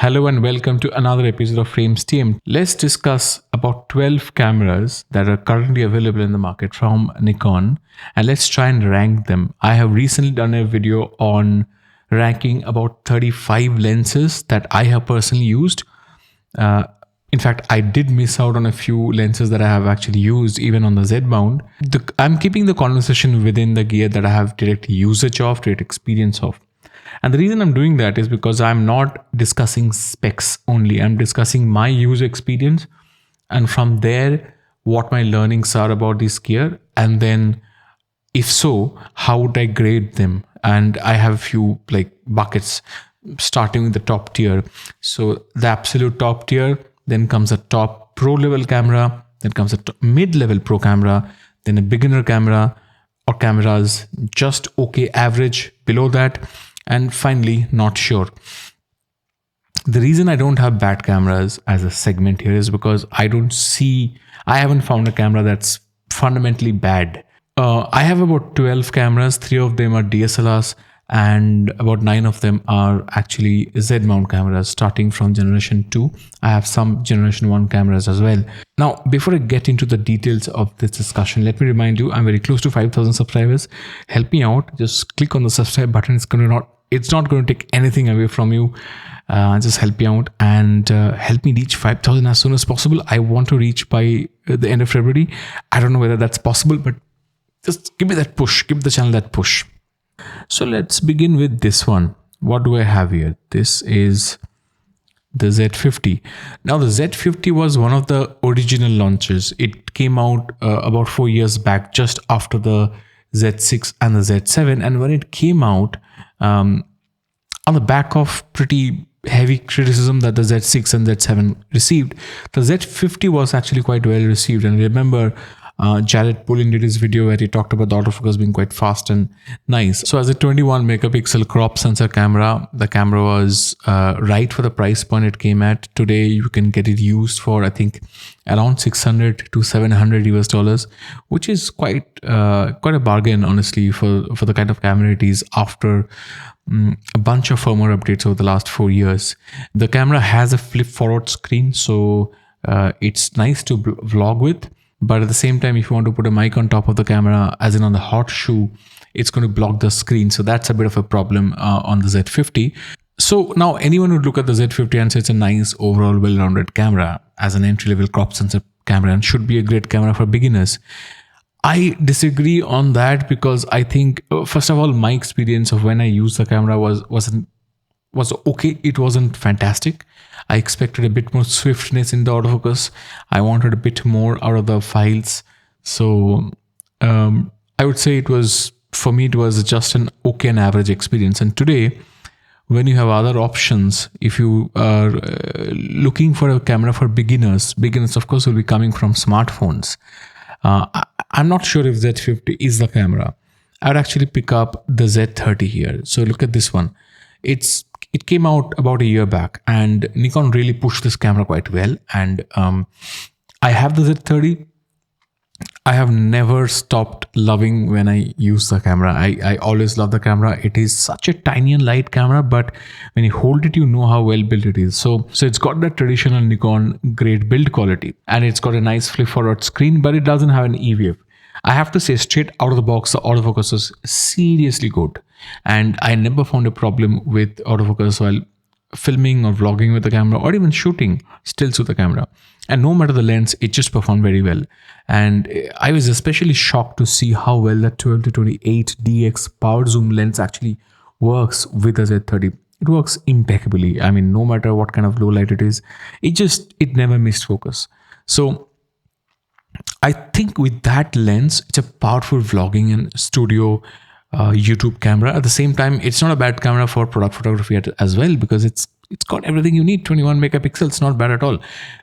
Hello and welcome to another episode of Frames Team. Let's discuss about 12 cameras that are currently available in the market from Nikon, and let's try and rank them. I have recently done a video on ranking about 35 lenses that I have personally used. In fact, I did miss out on a few lenses that I have actually used even on the Z mount. I'm keeping the conversation within the gear that I have direct usage of, direct experience of. And the reason I'm doing that is because I'm not discussing specs only. I'm discussing my user experience, and from there, what my learnings are about this gear. And then if so, how would I grade them? And I have a few buckets, starting with the top tier. So the absolute top tier, then comes a top pro level camera, then comes a mid-level pro camera, then a beginner camera or cameras just okay average below that, and finally not sure. The reason I don't have bad cameras as a segment here is because I haven't found a camera that's fundamentally bad. I have about 12 cameras, 3 of them are DSLRs, and about 9 of them are actually Z mount cameras starting from generation 2. I have some generation 1 cameras as well. Now, before I get into the details of this discussion, let me remind you, I'm very close to 5,000 subscribers. Help me out. Just click on the subscribe button. It's not going to take anything away from you. Just help me out and help me reach 5,000 as soon as possible. I want to reach by the end of February. I don't know whether that's possible, but just give me that push. Give the channel that push. So let's begin with this one. What do I have here? This is the Z50. Now the Z50 was one of the original launches. It came out about 4 years back, just after the Z6 and the Z7. And when it came out, on the back of pretty heavy criticism that the Z6 and Z7 received, the Z50 was actually quite well received. And remember, Jared Pullen did his video where he talked about the autofocus being quite fast and nice. So as a 21 megapixel crop sensor camera, the camera was right for the price point it came at. Today you can get it used for I think around 600 to 700 US dollars, which is quite a bargain honestly for the kind of camera it is after a bunch of firmware updates over the last 4 years. The camera has a flip forward screen, so it's nice to vlog with. But at the same time, if you want to put a mic on top of the camera, as in on the hot shoe, it's going to block the screen. So that's a bit of a problem on the Z50. So now anyone would look at the Z50 and say it's a nice overall well-rounded camera as an entry-level crop sensor camera and should be a great camera for beginners. I disagree on that because I think, first of all, my experience of when I used the camera was okay. It wasn't fantastic. I expected a bit more swiftness in the autofocus. I wanted a bit more out of the files. So I would say for me, it was just an okay and average experience. And today, when you have other options, if you are looking for a camera for beginners of course will be coming from smartphones. I'm not sure if Z50 is the camera. I would actually pick up the Z30 here. So look at this one. It came out about a year back, and Nikon really pushed this camera quite well. And I have the Z30. I have never stopped loving when I use the camera. I always love the camera. It is such a tiny and light camera, but when you hold it, you know how well built it is. So it's got that traditional Nikon great build quality, and it's got a nice flip forward screen, but it doesn't have an E-wave. I have to say, straight out of the box, the autofocus is seriously good. And I never found a problem with autofocus while filming or vlogging with the camera or even shooting stills with the camera. And no matter the lens, it just performed very well. And I was especially shocked to see how well that 12 to 28 DX power zoom lens actually works with the Z30. It works impeccably. I mean, no matter what kind of low light it is, it never missed focus. So I think with that lens, it's a powerful vlogging and studio YouTube camera. At the same time, it's not a bad camera for product photography as well, because it's got everything you need. 21 megapixels, not bad at all.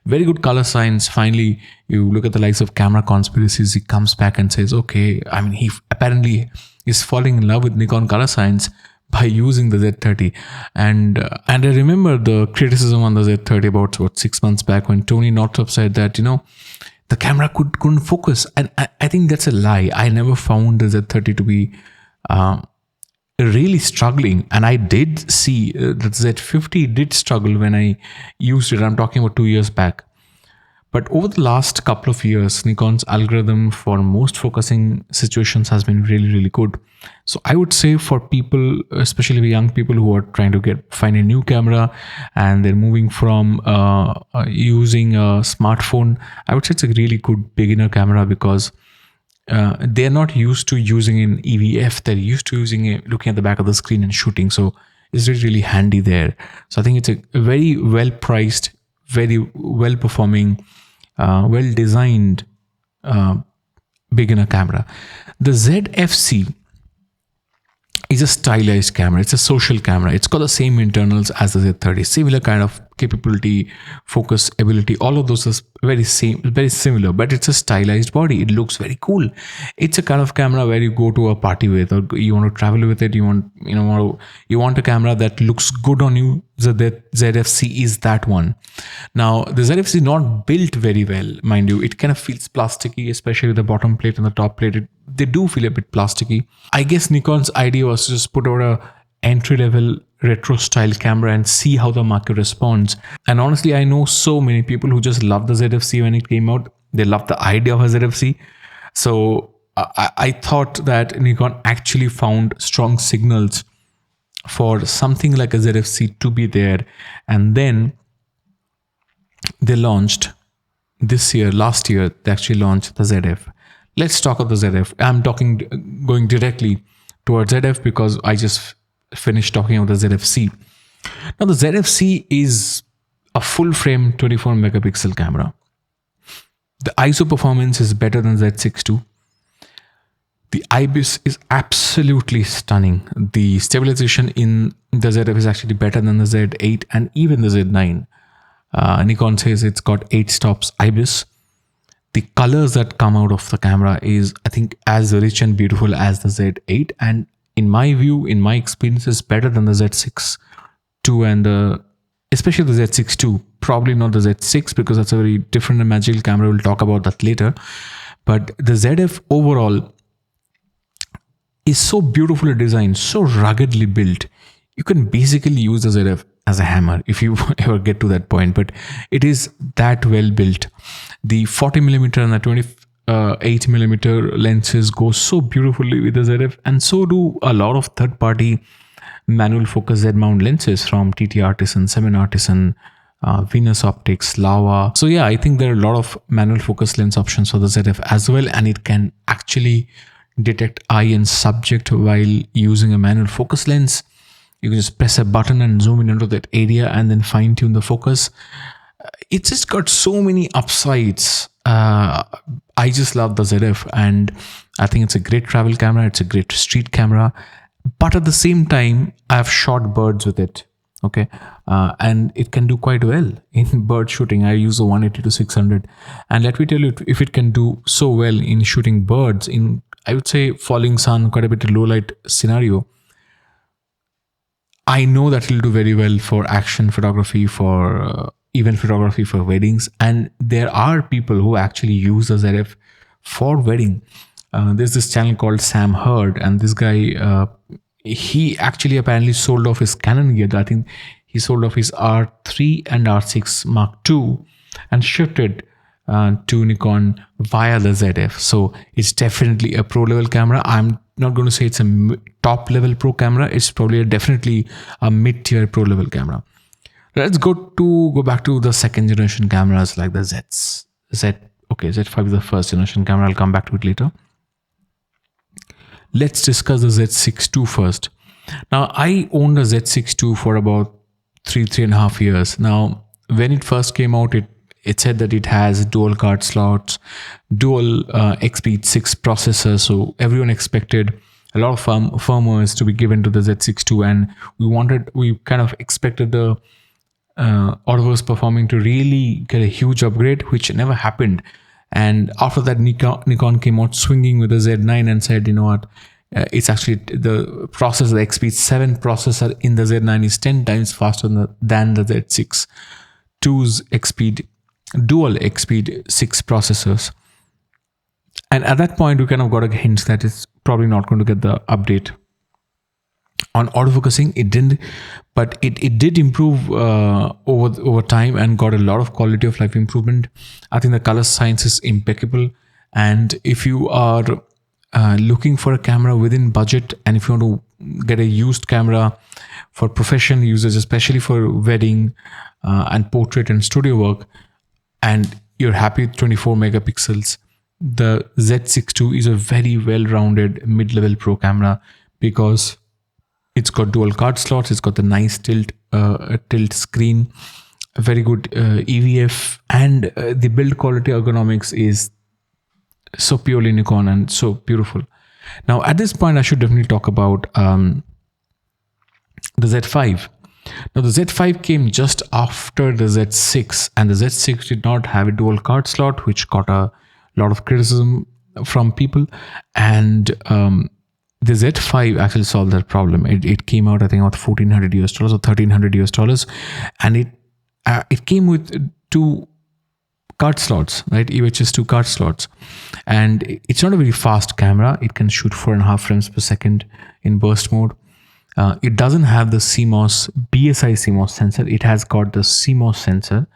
Very good color science. Finally, you look at the likes of Camera Conspiracies, he comes back and says, okay, I mean, he apparently is falling in love with Nikon color science by using the Z30. And I remember the criticism on the Z30 about 6 months back when Tony Northrop said that, the camera couldn't focus. And I think that's a lie. I never found the Z30 to be really struggling. And I did see that Z50 did struggle when I used it. I'm talking about 2 years back. But over the last couple of years, Nikon's algorithm for most focusing situations has been really, really good. So I would say for people, especially young people who are trying to find a new camera and they're moving from using a smartphone, I would say it's a really good beginner camera because they're not used to using an EVF. They're used to looking at the back of the screen and shooting. So it's really, really handy there. So I think it's a very well priced, very well performing, well designed beginner camera. The ZFC is a stylized camera. It's a social camera. It's got the same internals as the Z30, similar kind of capability, focus ability. All of those are very similar, but it's a stylized body. It looks very cool. It's a kind of camera where you go to a party with, or you want to travel with it. You want a camera that looks good on you. The ZFC is that one. Now, the ZFC is not built very well, mind you. It kind of feels plasticky, especially with the bottom plate and the top plate. They do feel a bit plasticky. I guess Nikon's idea was to just put out a entry-level retro style camera and see how the market responds. And honestly, I know so many people who just love the ZFC when it came out. They love the idea of a ZFC. So I thought that Nikon actually found strong signals for something like a ZFC to be there. And then they launched last year, they actually launched the ZF. Let's talk about the ZF. I'm going directly towards ZF because I just finished talking about the ZFC. Now, the ZFC is a full frame 24 megapixel camera. The ISO performance is better than Z6 II. The IBIS is absolutely stunning. The stabilization in the ZF is actually better than the Z8 and even the Z9. Nikon says it's got 8 stops IBIS. The colors that come out of the camera is, I think, as rich and beautiful as the Z8, and in my view, in my experience, is better than the Z6 II and especially the Z6 II. Probably not the Z6 because that's a very different and magical camera. We'll talk about that later. But the ZF overall is so beautifully designed, so ruggedly built. You can basically use the ZF as a hammer if you ever get to that point, but it is that well built. The 40mm and the 28mm lenses go so beautifully with the ZF, and so do a lot of third-party manual focus Z-mount lenses from TT Artisan, Seven Artisan, Venus Optics, Lava. So yeah, I think there are a lot of manual focus lens options for the ZF as well, and it can actually detect eye and subject while using a manual focus lens. You can just press a button and zoom in into that area and then fine tune the focus. It's just got so many upsides. I just love the ZF, and I think it's a great travel camera. It's a great street camera, but at the same time, I've shot birds with it. Okay, and it can do quite well in bird shooting. I use a 180 to 600, and let me tell you, if it can do so well in shooting birds in, I would say, falling sun, quite a bit of low light scenario, I know that it'll do very well for action photography, for event photography, for weddings. And there are people who actually use the ZF for wedding. There's this channel called Sam Hurd, and this guy, he actually apparently sold off his Canon gear. I think he sold off his R3 and R6 Mark II and shifted to Nikon via the ZF. So it's definitely a pro level camera. I'm not going to say it's a top level pro camera. It's probably definitely a mid tier pro level camera. Let's go back to the second generation cameras like the Z5 is the first generation camera. I'll come back to it later. Let's discuss the Z6 II first. Now, I owned a Z6 II for about 3.5 years. Now, when it first came out, it said that it has dual card slots, dual XP6 processor. So everyone expected a lot of firmwares to be given to the Z6 II, and we kind of expected the autofocus performing to really get a huge upgrade, which never happened. And after that, Nikon came out swinging with the Z9 and said, you know what, it's actually the processor, the XP7 processor in the Z9 is 10 times faster than the Z6 II's dual XP6 processors. And at that point, we kind of got a hint that it's probably not going to get the update. On autofocusing, it didn't, but it did improve over time and got a lot of quality of life improvement. I think the color science is impeccable, and if you are looking for a camera within budget, and if you want to get a used camera for professional users, especially for wedding and portrait and studio work, and you're happy with 24 megapixels, the Z6 II is a very well-rounded mid-level pro camera, because it's got dual card slots. It's got the nice tilt screen, a very good EVF, and the build quality ergonomics is so purely Nikon and so beautiful. Now, at this point, I should definitely talk about the Z5. Now, the Z5 came just after the Z6, and the Z6 did not have a dual card slot, which got a lot of criticism from people. And the Z5 actually solved that problem. It came out, I think, about $1,400 or $1,300, and it came with two card slots, right? UHS 2 card slots, and it's not a very fast camera. It can shoot 4.5 frames per second in burst mode. It doesn't have the BSI CMOS sensor. It has got the CMOS sensor,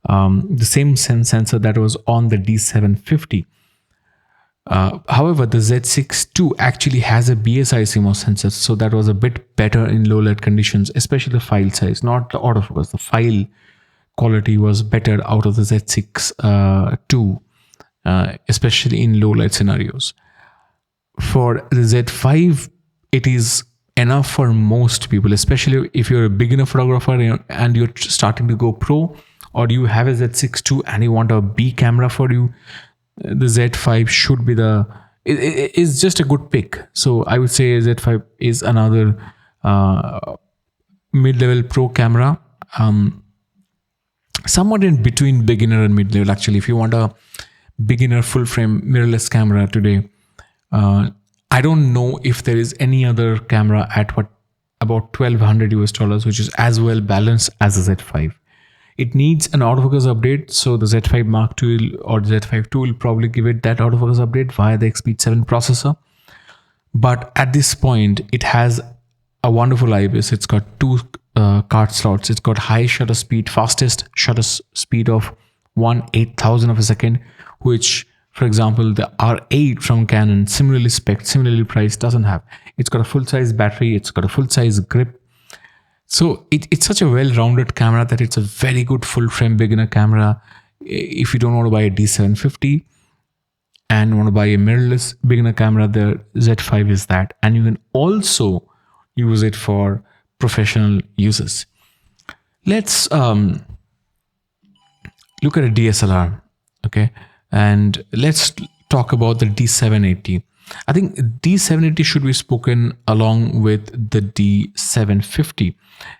the same sensor that was on the D750. However, the Z6 II actually has a BSI CMOS sensor, so that was a bit better in low light conditions, especially the file size, not the autofocus. The file quality was better out of the Z6 II, especially in low light scenarios. For the Z5, it is enough for most people, especially if you're a beginner photographer and you're starting to go pro, or you have a Z6 II and you want a B camera for you. The Z5 should be is just a good pick. So I would say Z5 is another mid-level pro camera, somewhat in between beginner and mid-level. Actually, if you want a beginner full-frame mirrorless camera today, I don't know if there is any other camera at about $1,200, which is as well balanced as the Z5. It needs an autofocus update, so the Z5 Mark II or the Z5 II will probably give it that autofocus update via the Xpeed 7 processor. But at this point, it has a wonderful IBIS. It's got two card slots. It's got high shutter speed, fastest shutter speed of 1/8000 of a second, which, for example, the R8 from Canon, similarly spec'd, similarly priced, doesn't have. It's got a full-size battery. It's got a full-size grip. So it's such a well-rounded camera that it's a very good full-frame beginner camera. If you don't want to buy a D750 and want to buy a mirrorless beginner camera, the Z5 is that. And you can also use it for professional users. Let's look at a DSLR, okay? And let's talk about the D780. I think D780 should be spoken along with the D750.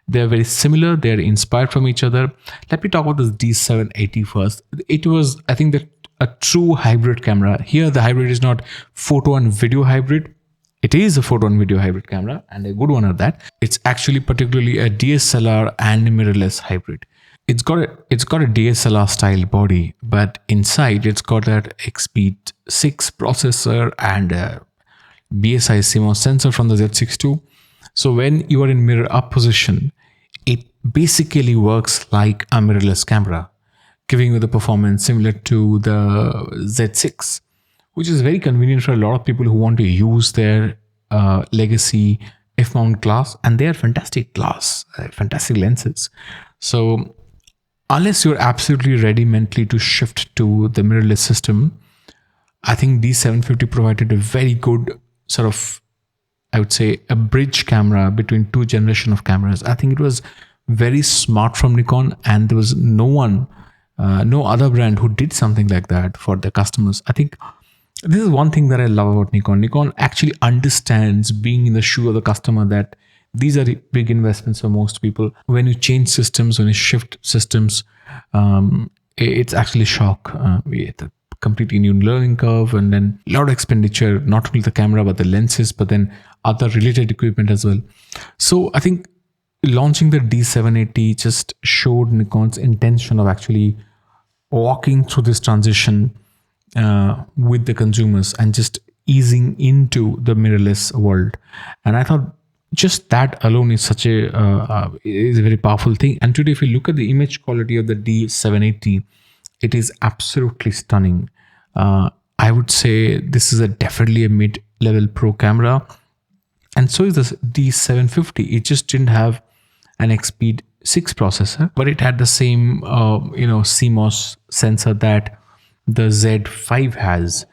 They're very similar. They're inspired from each other. Let me talk about this D780 first. It was, I think, a true hybrid camera. Here, the hybrid is not photo and video hybrid. It is a photo and video hybrid camera, and a good one at that. It's actually particularly a DSLR and mirrorless hybrid. It's got a DSLR style body, but inside it's got that Xpeed 6 processor and a BSI CMOS sensor from the Z6 II. So when you are in mirror up position, it basically works like a mirrorless camera, giving you the performance similar to the Z6, which is very convenient for a lot of people who want to use their legacy F-mount glass, and they are fantastic glass, fantastic lenses. So unless you're absolutely ready mentally to shift to the mirrorless system, I think D750 provided a very good sort of, I would say, a bridge camera between two generations of cameras. I think it was very smart from Nikon, and there was no other brand who did something like that for their customers. I think this is one thing that I love about Nikon. Nikon actually understands being in the shoe of the customer, that these are big investments for most people. When you change systems, when you shift systems, it's actually shock. It's a completely new learning curve, and then a lot of expenditure, not only the camera, but the lenses, but then other related equipment as well. So I think launching the D780 just showed Nikon's intention of actually walking through this transition with the consumers and just easing into the mirrorless world. And I thought just that alone is such a very powerful thing. And today, if you look at the image quality of the D780, it is absolutely stunning. I would say this is definitely a mid-level pro camera, and so is the D750. It just didn't have an Xpeed 6 processor, but it had the same CMOS sensor that the Z5 has.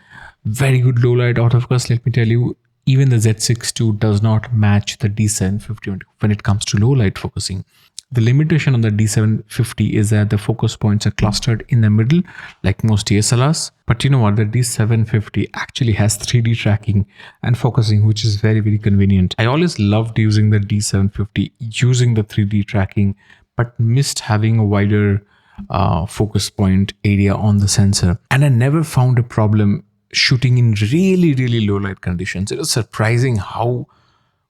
Very good low light autofocus. Let me tell you, even the Z6 II does not match the D750 when it comes to low light focusing. The limitation on the D750 is that the focus points are clustered in the middle, like most DSLRs. But you know what? The D750 actually has 3D tracking and focusing, which is very, very convenient. I always loved using the D750 using the 3D tracking, but missed having a wider focus point area on the sensor. And I never found a problem shooting in really, really low light conditions. It was surprising how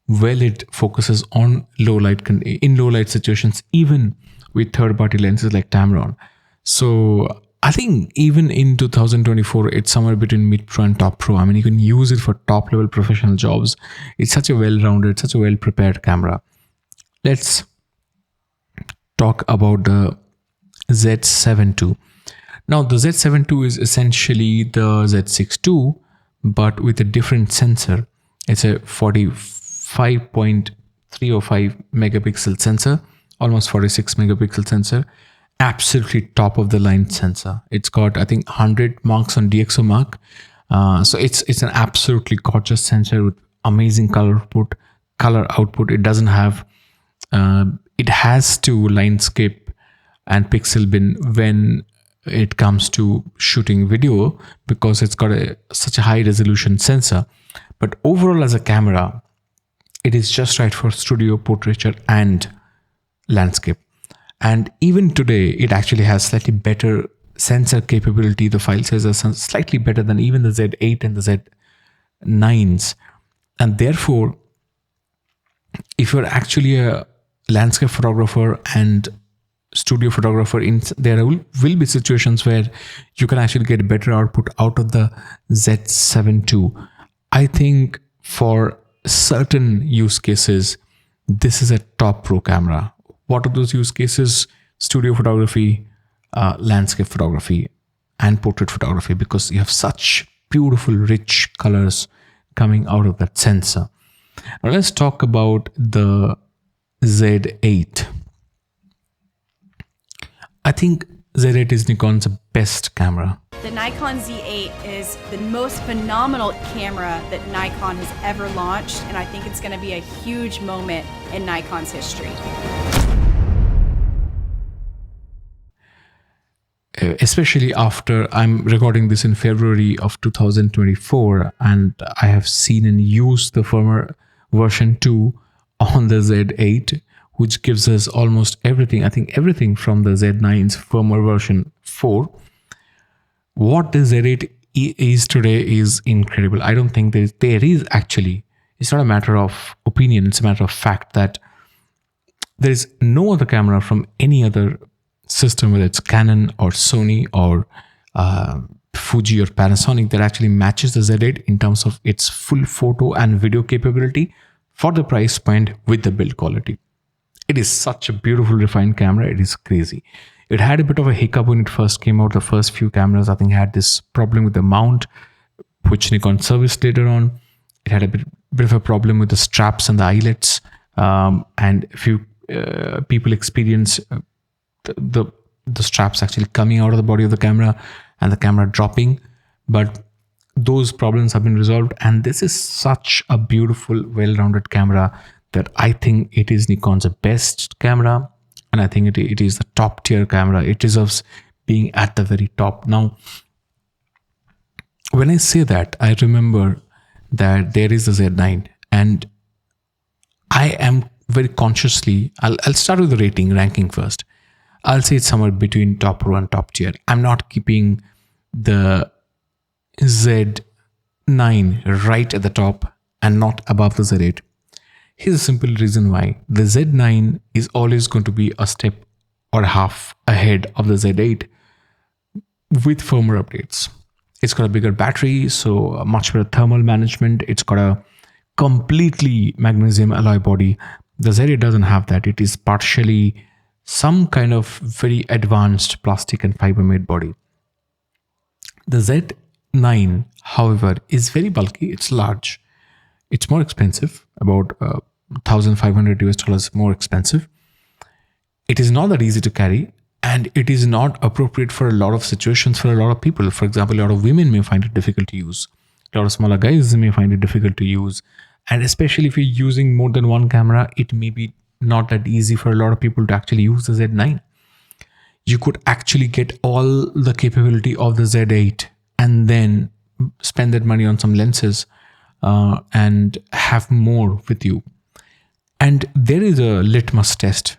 well it focuses on low light in low light situations, even with third party lenses like Tamron. So I think even in 2024, it's somewhere between mid pro and top pro. I mean, you can use it for top level professional jobs. It's such a well rounded, such a well prepared camera. Let's talk about the Z7 II. Now, the Z7 II is essentially the Z6 II, but with a different sensor. It's a 45.305 megapixel sensor, almost 46 megapixel sensor. Absolutely top of the line sensor. It's got, I think, 100 marks on DxO mark. So it's an absolutely gorgeous sensor with amazing color output. It doesn't have, it has to linescape and pixel bin when it comes to shooting video, because it's got such a high resolution sensor. But overall, as a camera, it is just right for studio, portraiture, and landscape. And even today, it actually has slightly better sensor capability. The file size is slightly better than even the Z8 and the Z9s. And therefore, if you're actually a landscape photographer and studio photographer, there will be situations where you can actually get better output out of the Z7 II. I think for certain use cases, this is a top pro camera. What are those use cases? Studio photography, landscape photography, and portrait photography, because you have such beautiful, rich colors coming out of that sensor. Now let's talk about the Z8. I think Z8 is Nikon's best camera. The Nikon Z8 is the most phenomenal camera that Nikon has ever launched, and I think it's going to be a huge moment in Nikon's history. Especially after I'm recording this in February of 2024, and I have seen and used the firmware version 2 on the Z8, which gives us almost everything. I think everything from the Z9's firmware version 4. What the Z8 is today is incredible. I don't think there is actually, it's not a matter of opinion, it's a matter of fact that there is no other camera from any other system, whether it's Canon or Sony or Fuji or Panasonic, that actually matches the Z8 in terms of its full photo and video capability for the price point with the build quality. It is such a beautiful, refined camera. It is crazy. It had a bit of a hiccup when it first came out. The first few cameras, I think, had this problem with the mount, which Nikon serviced later on. It had a bit of a problem with the straps and the eyelets, and a few people experienced the straps actually coming out of the body of the camera and the camera dropping. But those problems have been resolved, and this is such a beautiful, well-rounded camera that I think it is Nikon's best camera, and I think it is the top tier camera. It deserves being at the very top. Now, when I say that, I remember that there is the Z9, and I am very consciously, I'll start with the ranking first. I'll say it's somewhere between top pro and top tier. I'm not keeping the Z9 right at the top and not above the Z8. Here's a simple reason why. The Z9 is always going to be a step or a half ahead of the Z8 with firmware updates. It's got a bigger battery, so a much better thermal management. It's got a completely magnesium alloy body. The Z8 doesn't have that. It is partially some kind of very advanced plastic and fiber made body. The Z9, however, is very bulky. It's large. It's more expensive, about $1,500 more expensive. It is not that easy to carry, and it is not appropriate for a lot of situations for a lot of people. For example, a lot of women may find it difficult to use. A lot of smaller guys may find it difficult to use. And especially if you're using more than one camera, it may be not that easy for a lot of people to actually use the Z9. You could actually get all the capability of the Z8 and then spend that money on some lenses and have more with you. And there is a litmus test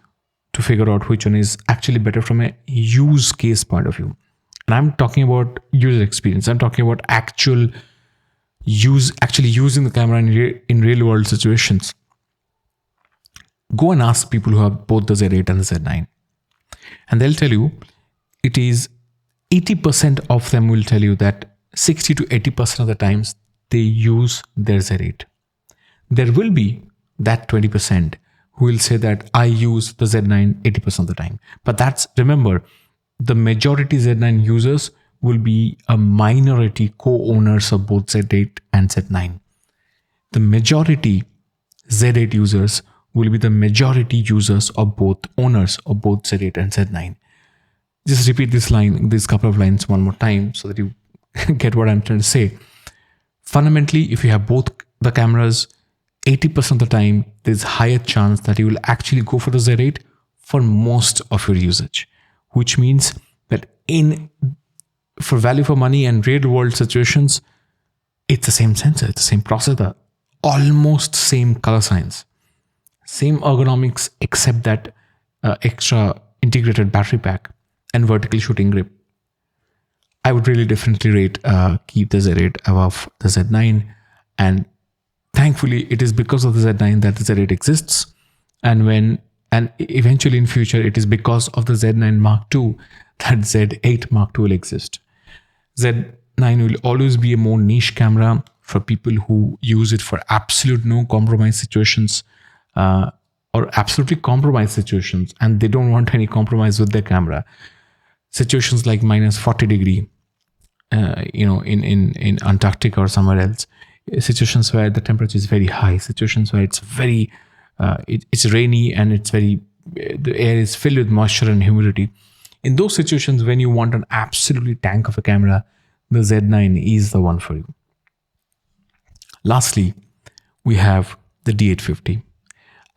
to figure out which one is actually better from a use case point of view. And I'm talking about user experience. I'm talking about actually using the camera in real world situations. Go and ask people who have both the Z8 and the Z9. And they'll tell you it is 80% of them will tell you that 60 to 80% of the times they use their Z8. There will be that 20% who will say that I use the Z9 80% of the time. But remember, the majority Z9 users will be a minority co-owners of both Z8 and Z9. The majority Z8 users will be the majority users of both owners of both Z8 and Z9. Just repeat this couple of lines one more time so that you get what I'm trying to say. Fundamentally, if you have both the cameras, 80% of the time, there's higher chance that you will actually go for the Z8 for most of your usage, which means that for value for money and real world situations, it's the same sensor, it's the same processor, almost same color science, same ergonomics, except that extra integrated battery pack and vertical shooting grip. I would really definitely rate keep the Z8 above the Z9, and thankfully it is because of the Z9 that the Z8 exists, and eventually in future it is because of the Z9 Mark II that Z8 Mark II will exist. Z9 will always be a more niche camera for people who use it for absolute no compromise situations or absolutely compromised situations, and they don't want any compromise with their camera. Situations like minus 40 degree, in Antarctica or somewhere else, situations where the temperature is very high, situations where it's it's rainy and the air is filled with moisture and humidity. In those situations, when you want an absolutely tank of a camera, the Z9 is the one for you. Lastly, we have the D850.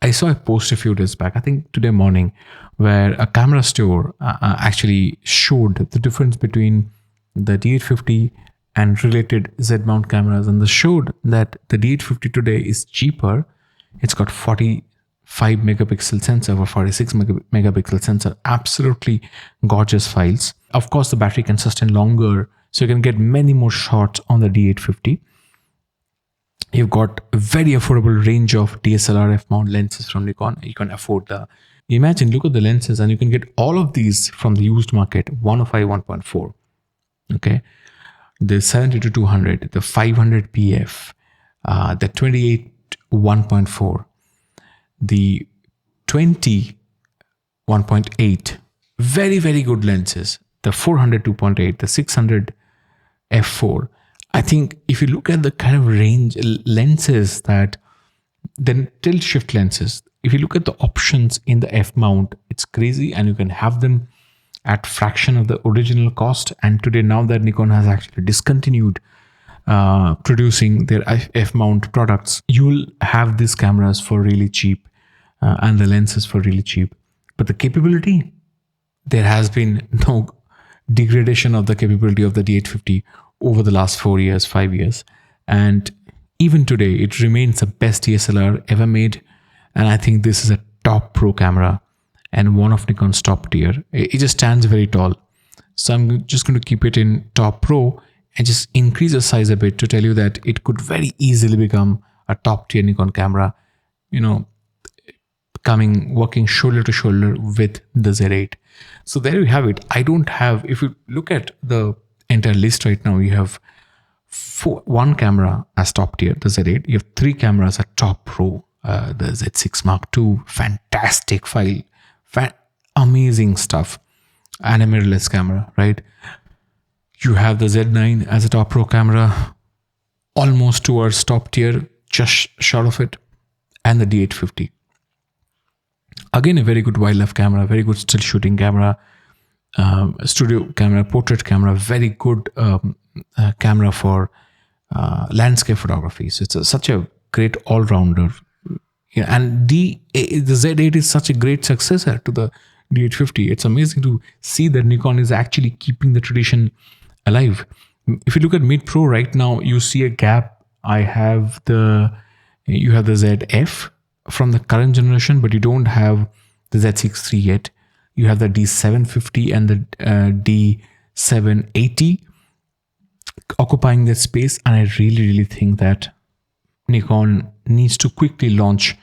I saw a post a few days back, I think today morning, where a camera store actually showed the difference between the D850 and related Z-mount cameras, and they showed that the D850 today is cheaper. It's got 45 megapixel sensor or 46 megapixel sensor, absolutely gorgeous files. Of course, the battery can sustain longer, so you can get many more shots on the D850. You've got a very affordable range of DSLR f-mount lenses from Nikon. You can afford look at the lenses, and you can get all of these from the used market, 105 1.4. Okay, the 70-200, the 500 PF, the 28 1.4, the 20 1.8, very, very good lenses, the 400 2.8, the 600 f4. I think if you look at the kind of range lenses then tilt shift lenses, if you look at the options in the F mount, it's crazy, and you can have them at fraction of the original cost. And today, now that Nikon has actually discontinued producing their F mount products, you'll have these cameras for really cheap and the lenses for really cheap. But the capability, there has been no degradation of the capability of the D850 over the last 4 years, 5 years. And even today, it remains the best DSLR ever made. And I think this is a top pro camera and one of Nikon's top tier. It just stands very tall. So I'm just going to keep it in top pro and just increase the size a bit to tell you that it could very easily become a top tier Nikon camera, working shoulder to shoulder with the Z8. So there you have it. If you look at the entire list right now, you have one camera as top tier, the Z8. You have 3 cameras at top pro. The Z6 Mark II, fantastic file, amazing stuff, and a mirrorless camera, right? You have the Z9 as a top pro camera, almost towards top tier, just short of it, and the D850. Again, a very good wildlife camera, very good still shooting camera, studio camera, portrait camera, very good camera for landscape photography. So it's such a great all-rounder. Yeah, and the Z8 is such a great successor to the D850. It's amazing to see that Nikon is actually keeping the tradition alive. If you look at Mid Pro right now, you see a gap. You have the ZF from the current generation, but you don't have the Z6 III yet. You have the D750 and the D780 occupying that space, and I really think that Nikon needs to quickly launch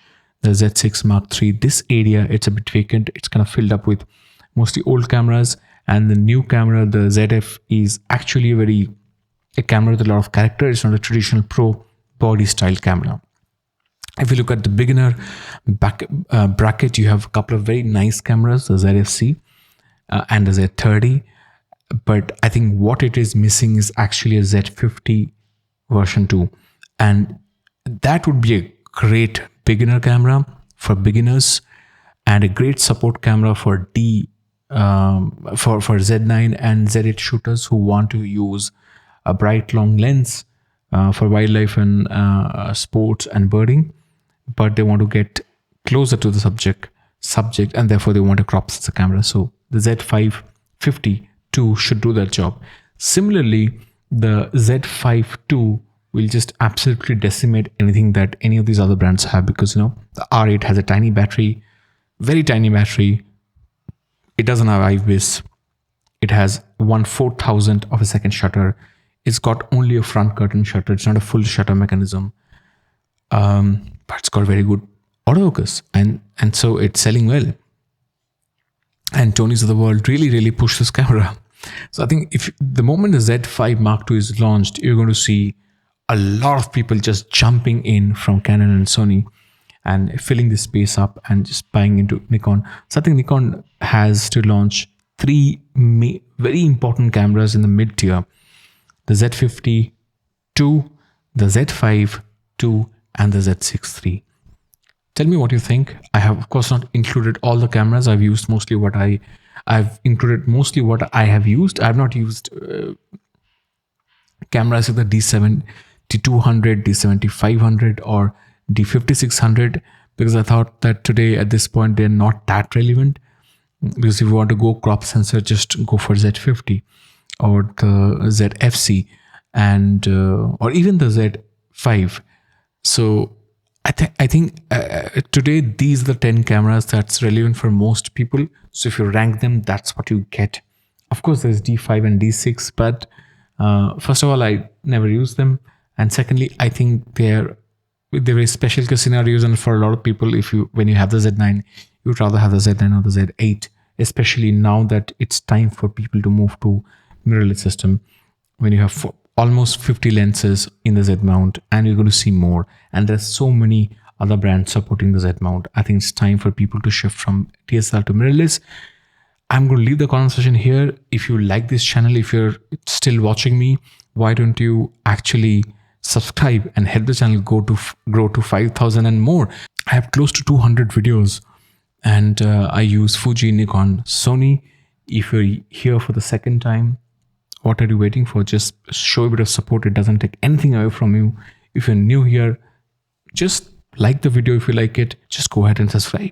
the Z6 Mark III. This area, it's a bit vacant. It's kind of filled up with mostly old cameras, and the new camera, the ZF, is actually a camera with a lot of character. It's not a traditional pro body style camera. If you look at the beginner bracket, you have a couple of very nice cameras, the ZFC and the Z30. But I think what it is missing is actually a Z50 version 2. And that would be a great beginner camera for beginners, and a great support camera for for Z9 and Z8 shooters who want to use a bright long lens for wildlife and sports and birding, but they want to get closer to the subject, and therefore they want a crop sensor camera. So the Z550 II should do that job. Similarly, the Z5 II will just absolutely decimate anything that any of these other brands have, because the R8 has a tiny battery, very tiny battery. It doesn't have IBIS. It has 1/4000th of a second shutter. It's got only a front curtain shutter. It's not a full shutter mechanism, but it's got very good autofocus, and so it's selling well. And Tonys of the world really push this camera. So I think if the moment the Z5 Mark II is launched, you're going to see a lot of people just jumping in from Canon and Sony and filling this space up and just buying into Nikon. So I think Nikon has to launch 3 very important cameras in the mid tier: the Z50 II, the Z5 II, and the Z6 III. Tell me what you think. I have, of course, not included all the cameras. I've used mostly what I've included mostly what I have used. I've not used cameras like the D7-200, D7500, or D5600, because I thought that today at this point they're not that relevant. Because if you want to go crop sensor, just go for Z50 or the ZFC and or even the Z5. So I think today these are the 10 cameras that's relevant for most people. So if you rank them, that's what you get. Of course, there's D5 and D6, but first of all, I never use them, and secondly, I think they're very special case scenarios. And for a lot of people, when you have the Z9, you'd rather have the Z9 or the Z8, especially now that it's time for people to move to mirrorless system. When you have almost 50 lenses in the Z mount, and you're going to see more, and there's so many other brands supporting the Z mount, I think it's time for people to shift from DSLR to mirrorless. I'm going to leave the conversation here. If you like this channel, if you're still watching me, why don't you actually subscribe and help the channel grow to 5,000 and more. I have close to 200 videos, and I use Fuji, Nikon, Sony. If you're here for the second time, what are you waiting for? Just show a bit of support. It doesn't take anything away from you. If you're new here, just like the video. If you like it, just go ahead and subscribe.